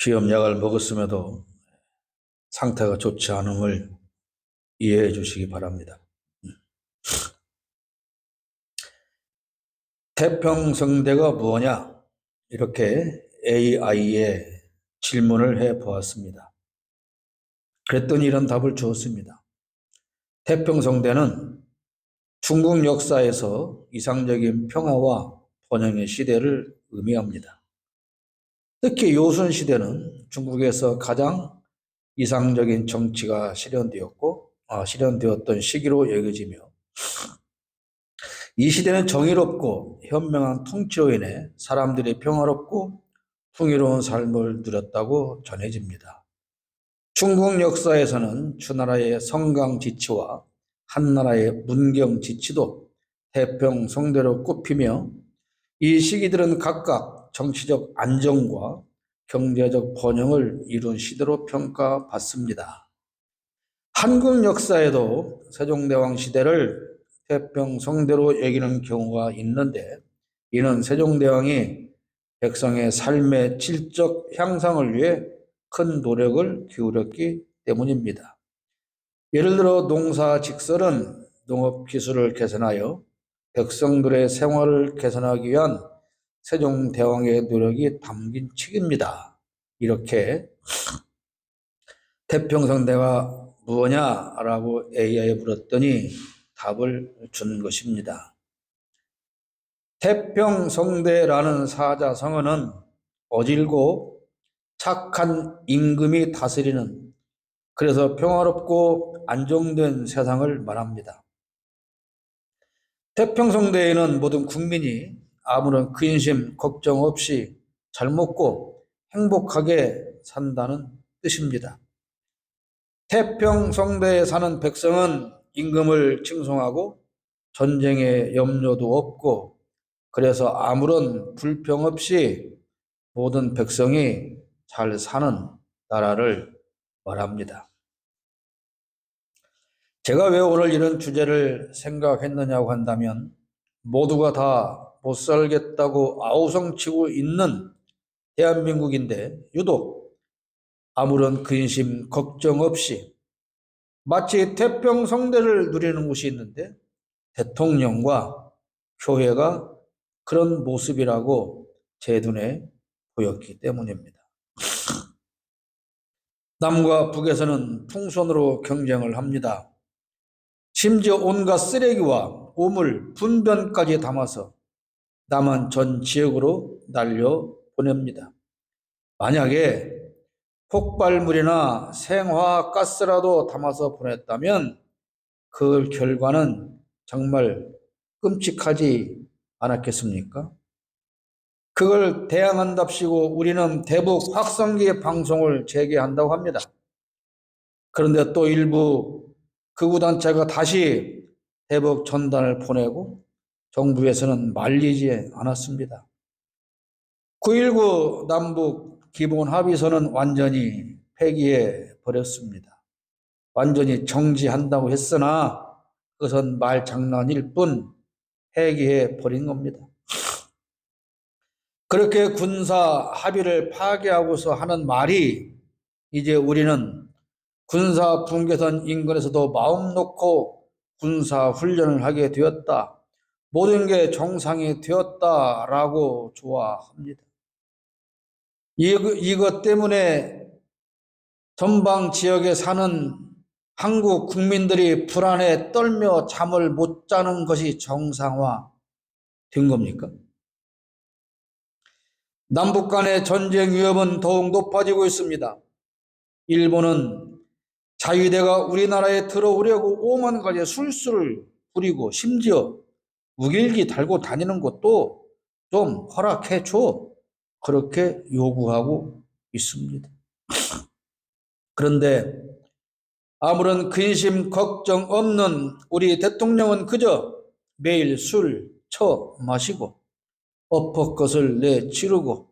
비염약을 먹었음에도 상태가 좋지 않음을 이해해 주시기 바랍니다. 태평성대가 뭐냐? 이렇게 AI에 질문을 해 보았습니다. 그랬더니 이런 답을 주었습니다. 태평성대는 중국 역사에서 이상적인 평화와 번영의 시대를 의미합니다. 특히 요순 시대는 중국에서 가장 이상적인 정치가 실현되었던 시기로 여겨지며 이 시대는 정의롭고 현명한 통치로 인해 사람들이 평화롭고 풍요로운 삶을 누렸다고 전해집니다. 중국 역사에서는 주나라의 성강지치와 한나라의 문경지치도 태평성대로 꼽히며 이 시기들은 각각 정치적 안정과 경제적 번영을 이룬 시대로 평가받습니다. 한국 역사에도 세종대왕 시대를 태평성대로 여기는 경우가 있는데 이는 세종대왕이 백성의 삶의 질적 향상을 위해 큰 노력을 기울였기 때문입니다. 예를 들어 농사직설은 농업기술을 개선하여 백성들의 생활을 개선하기 위한 세종대왕의 노력이 담긴 책입니다. 이렇게 태평성대가 무엇냐라고 AI에 물었더니 답을 준 것입니다. 태평성대라는 사자성어는 어질고 착한 임금이 다스리는, 그래서 평화롭고 안정된 세상을 말합니다. 태평성대에는 모든 국민이 아무런 근심, 걱정 없이 잘 먹고 행복하게 산다는 뜻입니다. 태평성대에 사는 백성은 임금을 칭송하고 전쟁의 염려도 없고 그래서 아무런 불평 없이 모든 백성이 잘 사는 나라를 말합니다. 제가 왜 오늘 이런 주제를 생각했느냐고 한다면 모두가 다 못 살겠다고 아우성치고 있는 대한민국인데 유독 아무런 근심 걱정 없이 마치 태평성대를 누리는 곳이 있는데 대통령과 교회가 그런 모습이라고 제 눈에 보였기 때문입니다. 남과 북에서는 풍선으로 경쟁을 합니다. 심지어 온갖 쓰레기와 오물, 분변까지 담아서 남한 전 지역으로 날려보냅니다. 만약에 폭발물이나 생화가스라도 담아서 보냈다면 그 결과는 정말 끔찍하지 않았겠습니까? 그걸 대항한답시고 우리는 대북 확성기 방송을 재개한다고 합니다. 그런데 또 일부 극우단체가 다시 대북 전단을 보내고 정부에서는 말리지 않았습니다. 9.19 남북 기본 합의서는 완전히 폐기해 버렸습니다. 완전히 정지한다고 했으나 그것은 말장난일 뿐 폐기해 버린 겁니다. 그렇게 군사 합의를 파기하고서 하는 말이 이제 우리는 군사 분계선 인근에서도 마음 놓고 군사 훈련을 하게 되었다. 모든 게 정상이 되었다라고 좋아합니다. 이것 때문에 전방 지역에 사는 한국 국민들이 불안에 떨며 잠을 못 자는 것이 정상화된 겁니까? 남북 간의 전쟁 위협은 더욱 높아지고 있습니다. 일본은 자위대가 우리나라에 들어오려고 오만 가지 술수를 부리고 심지어 우길기 달고 다니는 것도 좀 허락해줘. 그렇게 요구하고 있습니다. 그런데 아무런 근심 걱정 없는 우리 대통령은 그저 매일 술 마시고 엎어컷을 내치르고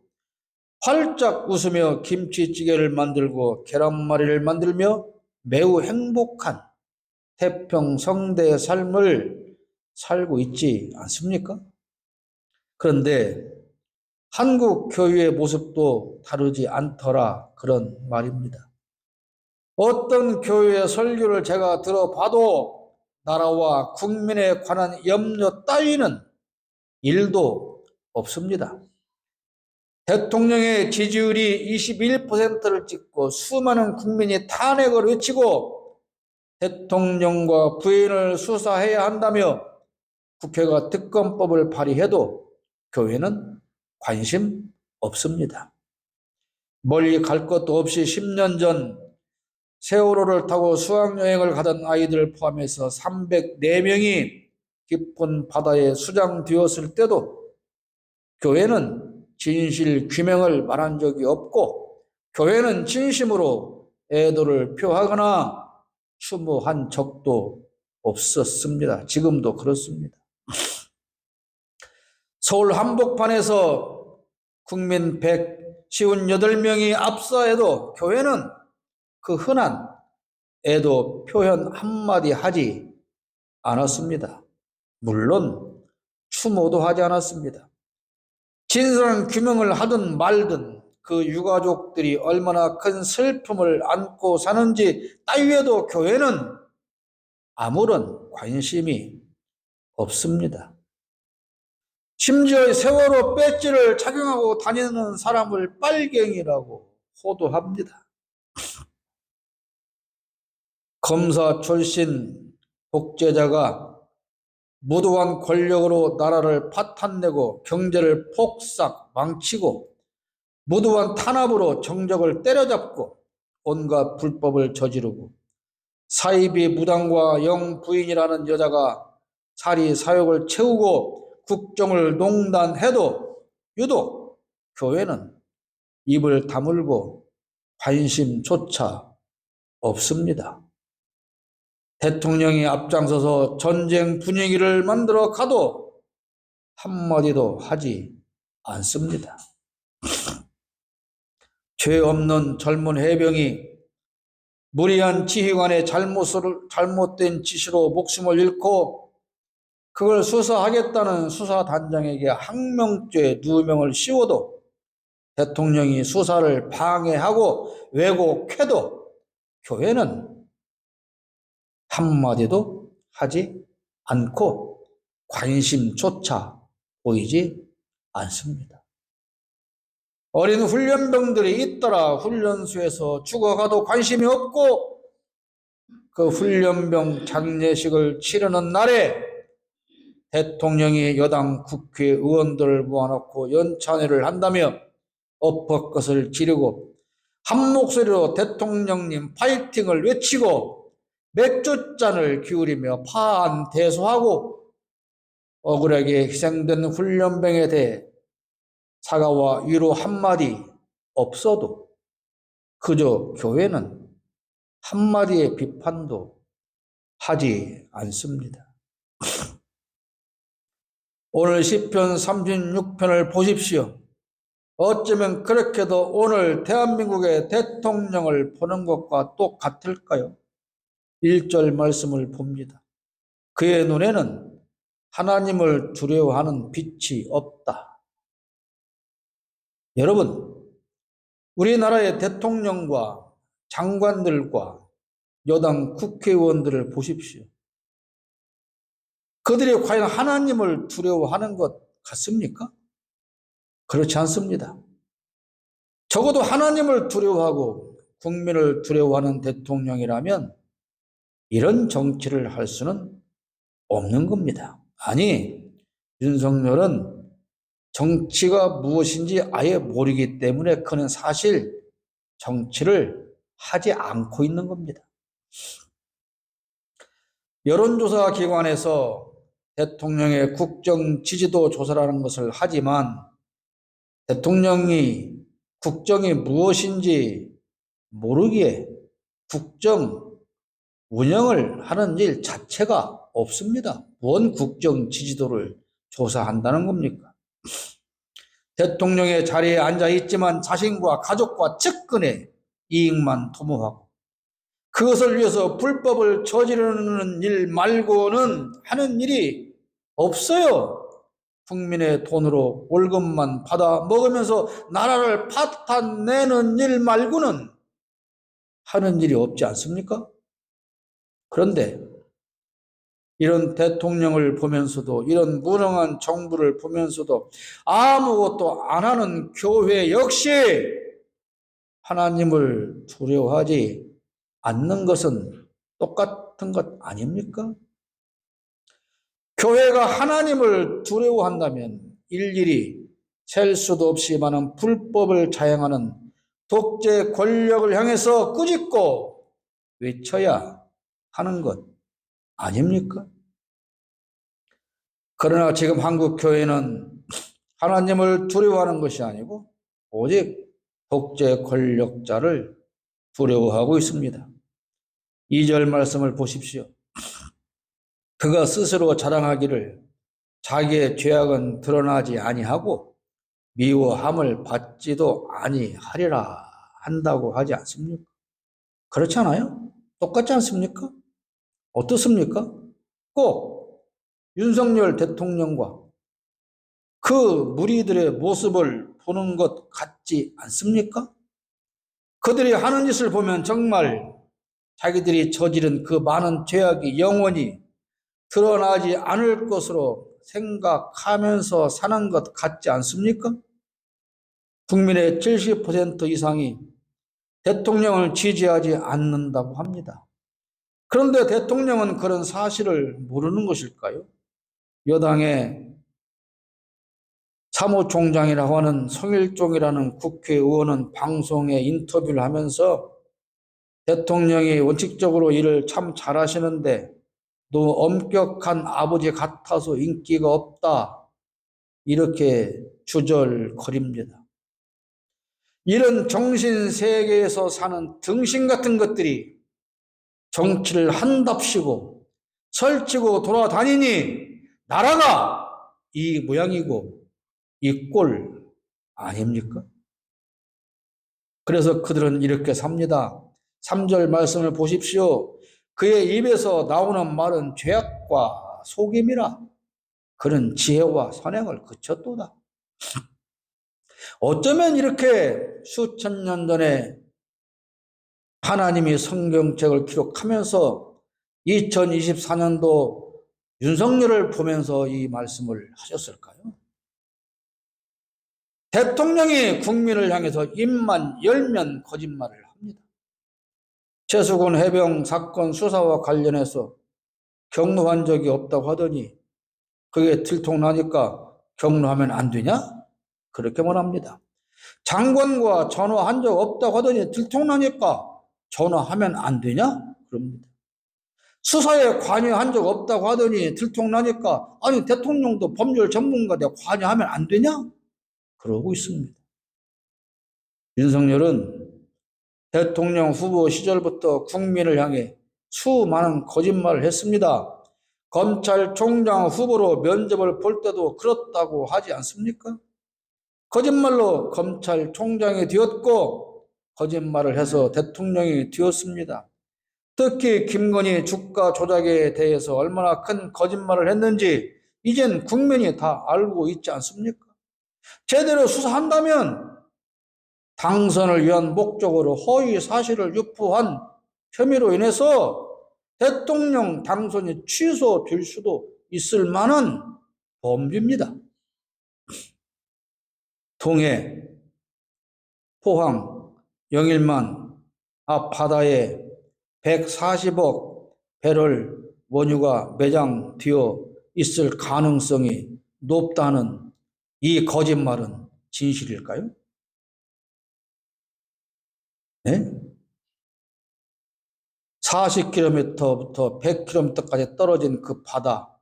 활짝 웃으며 김치찌개를 만들고 계란말이를 만들며 매우 행복한 태평성대의 삶을 살고 있지 않습니까? 그런데 한국 교회의 모습도 다르지 않더라 그런 말입니다. 어떤 교회의 설교를 제가 들어봐도 나라와 국민에 관한 염려 따위는 일도 없습니다. 대통령의 지지율이 21%를 찍고 수많은 국민이 탄핵을 외치고 대통령과 부인을 수사해야 한다며 국회가 특검법을 발의해도 교회는 관심 없습니다. 멀리 갈 것도 없이 10년 전 세월호를 타고 수학여행을 가던 아이들 포함해서 304명이 깊은 바다에 수장되었을 때도 교회는 진실 규명을 말한 적이 없고 교회는 진심으로 애도를 표하거나 추모한 적도 없었습니다. 지금도 그렇습니다. 서울 한복판에서 국민 158명이 압사해도 교회는 그 흔한 애도 표현 한마디 하지 않았습니다. 물론 추모도 하지 않았습니다. 진상 규명을 하든 말든 그 유가족들이 얼마나 큰 슬픔을 안고 사는지 따위에도 교회는 아무런 관심이 없습니다. 심지어 세월호 배지를 착용하고 다니는 사람을 빨갱이라고 호도합니다. 검사 출신 독재자가 무도한 권력으로 나라를 파탄내고 경제를 폭삭 망치고 무도한 탄압으로 정적을 때려잡고 온갖 불법을 저지르고 사이비 무당과 영부인이라는 여자가 사리 사욕을 채우고 국정을 농단해도 유독 교회는 입을 다물고 관심조차 없습니다. 대통령이 앞장서서 전쟁 분위기를 만들어 가도 한마디도 하지 않습니다. 죄 없는 젊은 해병이 무리한 지휘관의 잘못된 지시로 목숨을 잃고 그걸 수사하겠다는 수사단장에게 항명죄 누명을 씌워도 대통령이 수사를 방해하고 왜곡해도 교회는 한마디도 하지 않고 관심조차 보이지 않습니다. 어린 훈련병들이 잇따라 훈련소에서 죽어가도 관심이 없고 그 훈련병 장례식을 치르는 날에 대통령이 여당 국회의원들을 모아놓고 연찬회를 한다며 엎어것을 지르고 한 목소리로 대통령님 파이팅을 외치고 맥주잔을 기울이며 파안대소하고 억울하게 희생된 훈련병에 대해 사과와 위로 한마디 없어도 그저 교회는 한마디의 비판도 하지 않습니다. 오늘 시편 36편을 보십시오. 어쩌면 그렇게도 오늘 대한민국의 대통령을 보는 것과 똑같을까요? 1절 말씀을 봅니다. 그의 눈에는 하나님을 두려워하는 빛이 없다. 여러분, 우리나라의 대통령과 장관들과 여당 국회의원들을 보십시오. 그들이 과연 하나님을 두려워하는 것 같습니까? 그렇지 않습니다. 적어도 하나님을 두려워하고 국민을 두려워하는 대통령이라면 이런 정치를 할 수는 없는 겁니다. 아니, 윤석열은 정치가 무엇인지 아예 모르기 때문에 그는 사실 정치를 하지 않고 있는 겁니다. 여론조사 기관에서 대통령의 국정 지지도 조사라는 것을 하지만 대통령이 국정이 무엇인지 모르기에 국정 운영을 하는 일 자체가 없습니다. 뭔 국정 지지도를 조사한다는 겁니까? 대통령의 자리에 앉아 있지만 자신과 가족과 측근의 이익만 도모하고 그것을 위해서 불법을 저지르는 일 말고는 하는 일이 없어요. 국민의 돈으로 월급만 받아 먹으면서 나라를 파탄내는 일 말고는 하는 일이 없지 않습니까? 그런데 이런 대통령을 보면서도, 이런 무능한 정부를 보면서도 아무것도 안 하는 교회 역시 하나님을 두려워하지 않는 것은 똑같은 것 아닙니까? 교회가 하나님을 두려워한다면 일일이 셀 수도 없이 많은 불법을 자행하는 독재 권력을 향해서 꾸짖고 외쳐야 하는 것 아닙니까? 그러나 지금 한국 교회는 하나님을 두려워하는 것이 아니고 오직 독재 권력자를 두려워하고 있습니다. 2절 말씀을 보십시오. 그가 스스로 자랑하기를 자기의 죄악은 드러나지 아니하고 미워함을 받지도 아니하리라 한다고 하지 않습니까? 그렇지 않아요? 똑같지 않습니까? 어떻습니까? 꼭 윤석열 대통령과 그 무리들의 모습을 보는 것 같지 않습니까? 그들이 하는 짓을 보면 정말 자기들이 저지른 그 많은 죄악이 영원히 드러나지 않을 것으로 생각하면서 사는 것 같지 않습니까? 국민의 70% 이상이 대통령을 지지하지 않는다고 합니다. 그런데 대통령은 그런 사실을 모르는 것일까요? 여당의 사무총장이라고 하는 성일종이라는 국회의원은 방송에 인터뷰를 하면서 대통령이 원칙적으로 일을 참 잘하시는데 너무 엄격한 아버지 같아서 인기가 없다, 이렇게 주절거립니다. 이런 정신세계에서 사는 등신 같은 것들이 정치를 한답시고 설치고 돌아다니니 나라가 이 모양이고 이 꼴 아닙니까? 그래서 그들은 이렇게 삽니다. 3절 말씀을 보십시오. 그의 입에서 나오는 말은 죄악과 속임이라. 그는 지혜와 선행을 그쳤도다. 어쩌면 이렇게 수천 년 전에 하나님이 성경책을 기록하면서 2024년도 윤석열을 보면서 이 말씀을 하셨을까요? 대통령이 국민을 향해서 입만 열면 거짓말을 합니다. 최수근 해병 사건 수사와 관련해서 경로한 적이 없다고 하더니 그게 들통나니까 경로하면 안 되냐? 그렇게 말합니다. 장관과 전화한 적 없다고 하더니 들통나니까 전화하면 안 되냐? 그럽니다. 수사에 관여한 적 없다고 하더니 들통나니까 아니 대통령도 법률 전문가인데 관여하면 안 되냐? 그러고 있습니다. 윤석열은 대통령 후보 시절부터 국민을 향해 수많은 거짓말을 했습니다. 검찰총장 후보로 면접을 볼 때도 그렇다고 하지 않습니까? 거짓말로 검찰총장이 되었고 거짓말을 해서 대통령이 되었습니다. 특히 김건희 주가 조작에 대해서 얼마나 큰 거짓말을 했는지 이젠 국민이 다 알고 있지 않습니까? 제대로 수사한다면 당선을 위한 목적으로 허위 사실을 유포한 혐의로 인해서 대통령 당선이 취소될 수도 있을 만한 범죄입니다. 동해, 포항, 영일만 앞바다에 140억 배럴 원유가 매장되어 있을 가능성이 높다는 이 거짓말은 진실일까요? 네? 40km부터 100km까지 떨어진 그 바다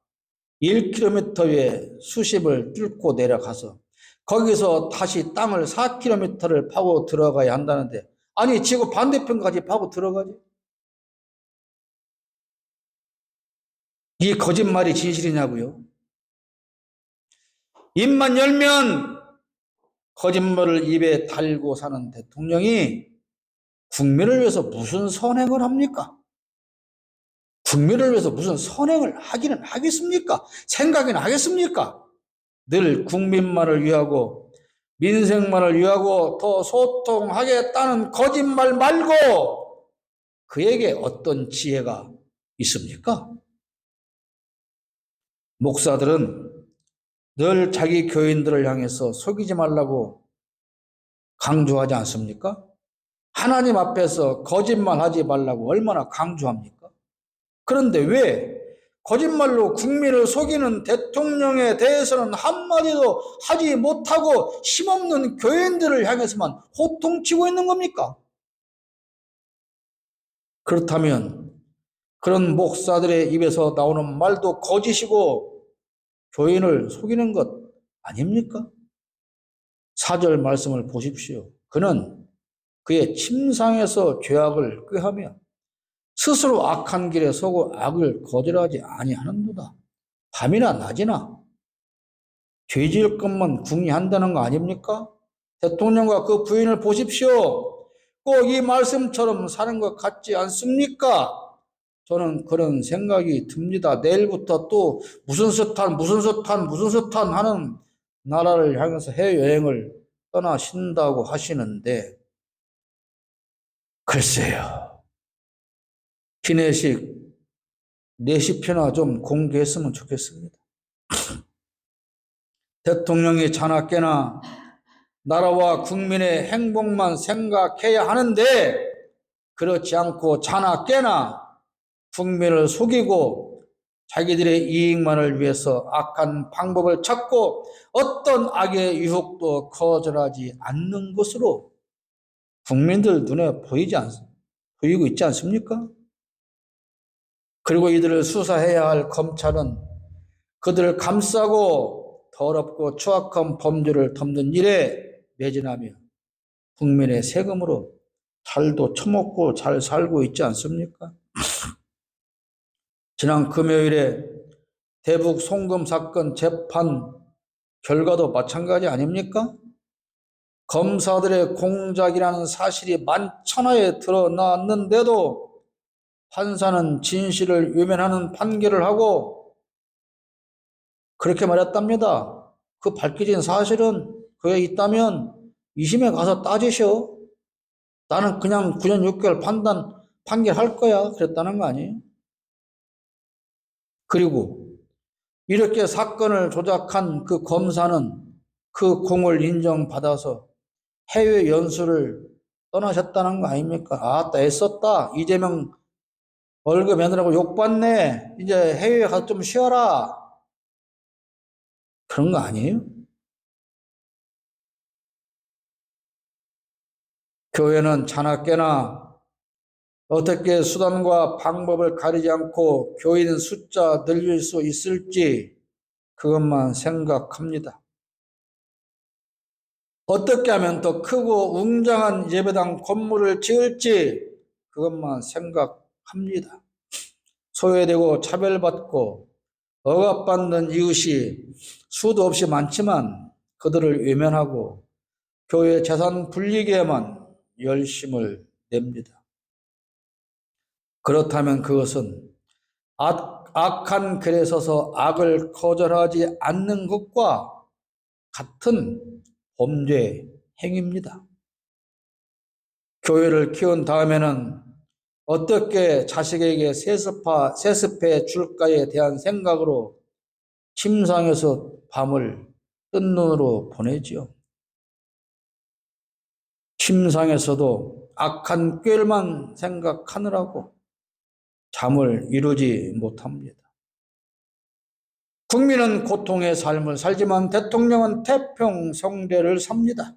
1km의 수심을 뚫고 내려가서 거기서 다시 땅을 4km를 파고 들어가야 한다는데 아니 지구 반대편까지 파고 들어가지? 이 거짓말이 진실이냐고요? 입만 열면 거짓말을 입에 달고 사는 대통령이 국민을 위해서 무슨 선행을 합니까? 국민을 위해서 무슨 선행을 하기는 하겠습니까? 생각이나 하겠습니까? 늘 국민만을 위하고 민생만을 위하고 더 소통하겠다는 거짓말 말고 그에게 어떤 지혜가 있습니까? 목사들은 늘 자기 교인들을 향해서 속이지 말라고 강조하지 않습니까? 하나님 앞에서 거짓말하지 말라고 얼마나 강조합니까? 그런데 왜 거짓말로 국민을 속이는 대통령에 대해서는 한마디도 하지 못하고 힘없는 교인들을 향해서만 호통치고 있는 겁니까? 그렇다면 그런 목사들의 입에서 나오는 말도 거짓이고 교인을 속이는 것 아닙니까? 4절 말씀을 보십시오. 그는 그의 침상에서 죄악을 꾀하며 스스로 악한 길에 서고 악을 거절하지 아니하는도다. 밤이나 낮이나 죄 지을 것만 궁리한다는 거 아닙니까? 대통령과 그 부인을 보십시오. 꼭 이 말씀처럼 사는 것 같지 않습니까? 저는 그런 생각이 듭니다. 내일부터 또 무슨 스탄 하는 나라를 향해서 해외여행을 떠나신다고 하시는데 글쎄요. 기내식 레시피나 좀 공개했으면 좋겠습니다. 대통령이 자나깨나 나라와 국민의 행복만 생각해야 하는데 그렇지 않고 자나깨나 국민을 속이고 자기들의 이익만을 위해서 악한 방법을 찾고 어떤 악의 유혹도 거절하지 않는 것으로 국민들 눈에 보이고 있지 않습니까? 그리고 이들을 수사해야 할 검찰은 그들을 감싸고 더럽고 추악한 범죄를 덮는 일에 매진하며 국민의 세금으로 잘도 처먹고 잘 살고 있지 않습니까? 지난 금요일에 대북 송금 사건 재판 결과도 마찬가지 아닙니까? 검사들의 공작이라는 사실이 만천하에 드러났는데도 판사는 진실을 외면하는 판결을 하고 그렇게 말했답니다. 그 밝혀진 사실은 그에 있다면 2심에 가서 따지셔. 나는 그냥 9년 6개월 판결할 거야. 그랬다는 거 아니에요? 그리고 이렇게 사건을 조작한 그 검사는 그 공을 인정받아서 해외 연수를 떠나셨다는 거 아닙니까? 아따 애썼다. 이재명 월급 내느라고 욕받네. 이제 해외에 가서 좀 쉬어라. 그런 거 아니에요? 교회는 자나깨나 어떻게 수단과 방법을 가리지 않고 교인 숫자 늘릴 수 있을지 그것만 생각합니다. 어떻게 하면 더 크고 웅장한 예배당 건물을 지을지 그것만 생각합니다. 소외되고 차별받고 억압받는 이웃이 수도 없이 많지만 그들을 외면하고 교회 재산 불리게만 열심을 냅니다. 그렇다면 그것은 악한 글에 서서 악을 거절하지 않는 것과 같은 범죄 행위입니다. 교회를 키운 다음에는 어떻게 자식에게 세습해 줄까에 대한 생각으로 침상에서 밤을 뜬 눈으로 보내지요. 침상에서도 악한 꾀만 생각하느라고 잠을 이루지 못합니다. 국민은 고통의 삶을 살지만 대통령은 태평성대를 삽니다.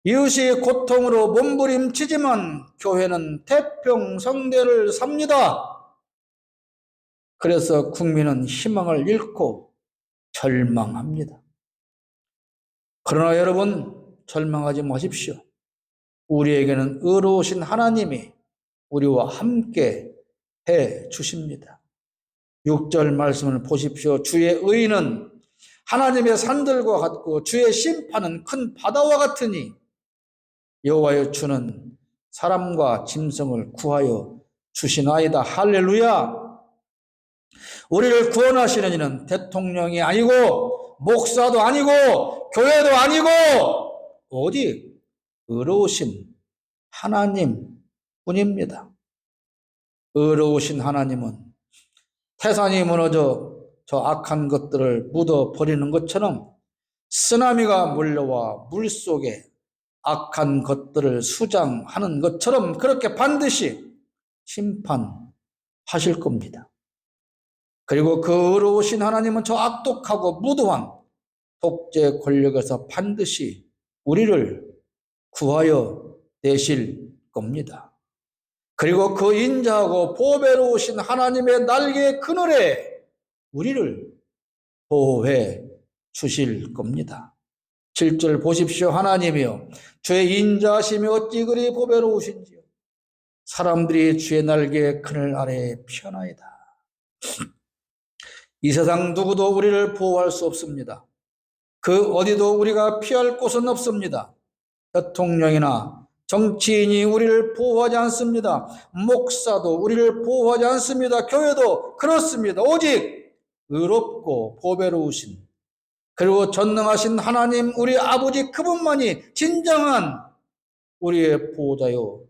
이웃이 고통으로 몸부림치지만 교회는 태평성대를 삽니다. 그래서 국민은 희망을 잃고 절망합니다. 그러나 여러분 절망하지 마십시오. 우리에게는 의로우신 하나님이 우리와 함께 해 주십니다. 6절 말씀을 보십시오. 주의 의는 하나님의 산들과 같고 주의 심판은 큰 바다와 같으니 여호와의 주는 사람과 짐승을 구하여 주시나이다. 할렐루야. 우리를 구원하시는 이는 대통령이 아니고 목사도 아니고 교회도 아니고 오직 의로우신 하나님 뿐입니다. 의로우신 하나님은 태산이 무너져 저 악한 것들을 묻어버리는 것처럼 쓰나미가 몰려와 물속에 악한 것들을 수장하는 것처럼 그렇게 반드시 심판하실 겁니다. 그리고 그 의로우신 하나님은 저 악독하고 무도한 독재 권력에서 반드시 우리를 구하여 내실 겁니다. 그리고 그 인자하고 보배로우신 하나님의 날개 그늘에 우리를 보호해 주실 겁니다. 7절 보십시오. 하나님이여 주의 인자하심이 어찌 그리 보배로우신지요. 사람들이 주의 날개 그늘 아래에 피어나이다. 이 세상 누구도 우리를 보호할 수 없습니다. 그 어디도 우리가 피할 곳은 없습니다. 대통령이나 정치인이 우리를 보호하지 않습니다. 목사도 우리를 보호하지 않습니다. 교회도 그렇습니다. 오직 의롭고 보배로우신 그리고 전능하신 하나님 우리 아버지 그분만이 진정한 우리의 보호자요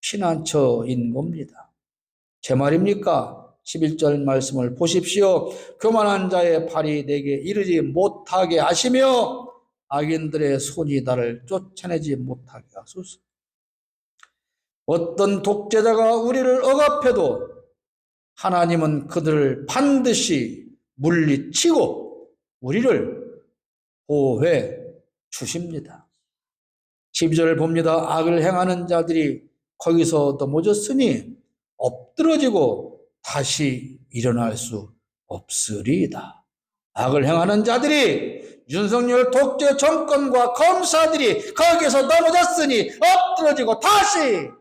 피난처인 겁니다. 제 말입니까? 11절 말씀을 보십시오. 교만한 자의 발이 내게 이르지 못하게 하시며 악인들의 손이 나를 쫓아내지 못하게 하소서. 어떤 독재자가 우리를 억압해도 하나님은 그들을 반드시 물리치고 우리를 보호해 주십니다. 12절을 봅니다. 악을 행하는 자들이 거기서 넘어졌으니 엎드러지고 다시 일어날 수 없으리이다. 악을 행하는 자들이 윤석열 독재 정권과 검사들이 거기서 넘어졌으니 엎드러지고 다시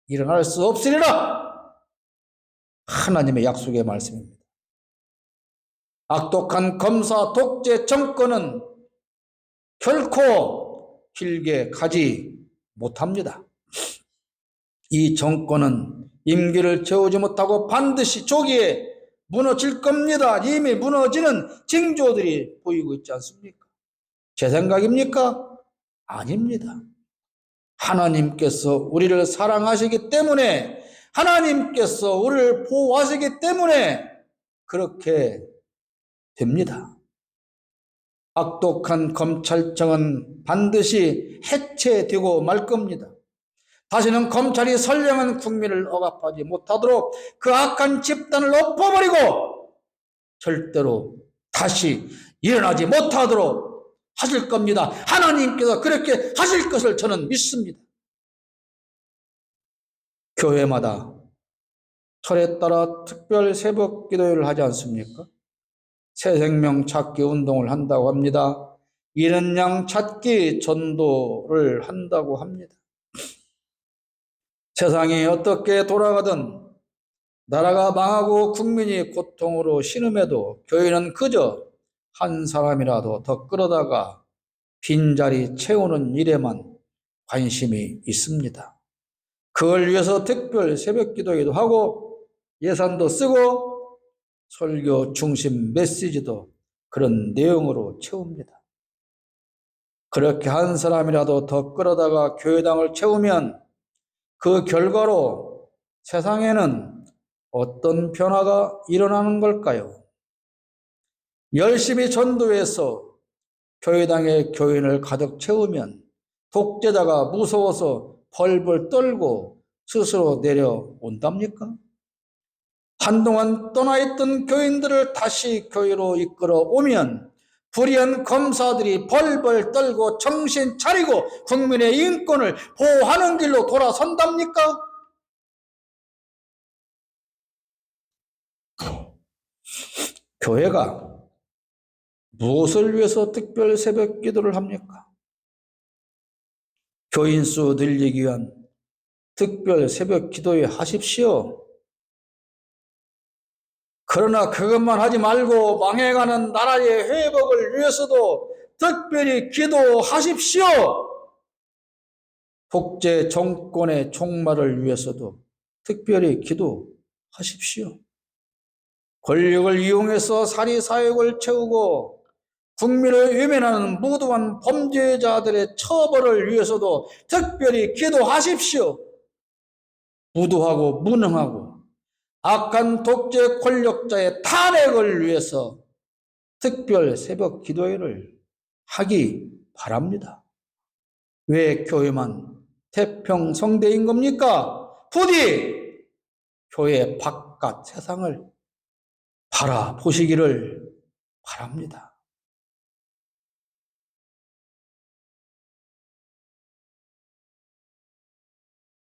일어날 수 없으리라. 하나님의 약속의 말씀입니다. 악독한 검사 독재 정권은 결코 길게 가지 못합니다. 이 정권은 임기를 채우지 못하고 반드시 조기에 무너질 겁니다. 이미 무너지는 징조들이 보이고 있지 않습니까? 제 생각입니까? 아닙니다. 하나님께서 우리를 사랑하시기 때문에 하나님께서 우리를 보호하시기 때문에 그렇게 됩니다. 악독한 검찰청은 반드시 해체되고 말 겁니다. 다시는 검찰이 선량한 국민을 억압하지 못하도록 그 악한 집단을 엎어버리고 절대로 다시 일어나지 못하도록 하실 겁니다. 하나님께서 그렇게 하실 것을 저는 믿습니다. 교회마다 철에 따라 특별 새벽 기도회를 하지 않습니까? 새 생명 찾기 운동을 한다고 합니다. 잃은 양 찾기 전도를 한다고 합니다. 세상이 어떻게 돌아가든 나라가 망하고 국민이 고통으로 신음해도 교회는 그저 한 사람이라도 더 끌어다가 빈자리 채우는 일에만 관심이 있습니다. 그걸 위해서 특별 새벽 기도회도 하고 예산도 쓰고 설교 중심 메시지도 그런 내용으로 채웁니다. 그렇게 한 사람이라도 더 끌어다가 교회당을 채우면 그 결과로 세상에는 어떤 변화가 일어나는 걸까요? 열심히 전도해서 교회당의 교인을 가득 채우면 독재자가 무서워서 벌벌 떨고 스스로 내려온답니까? 한동안 떠나있던 교인들을 다시 교회로 이끌어 오면 불의한 검사들이 벌벌 떨고 정신 차리고 국민의 인권을 보호하는 길로 돌아선답니까? 교회가 무엇을 위해서 특별 새벽 기도를 합니까? 교인 수 늘리기 위한 특별 새벽 기도회 하십시오. 그러나 그것만 하지 말고 망해가는 나라의 회복을 위해서도 특별히 기도하십시오. 독재 정권의 종말을 위해서도 특별히 기도하십시오. 권력을 이용해서 사리사욕을 채우고 국민을 외면하는 무도한 범죄자들의 처벌을 위해서도 특별히 기도하십시오. 무도하고 무능하고 악한 독재 권력자의 탄핵을 위해서 특별 새벽 기도회를 하기 바랍니다. 왜 교회만 태평성대인 겁니까? 부디 교회 바깥 세상을 바라보시기를 바랍니다.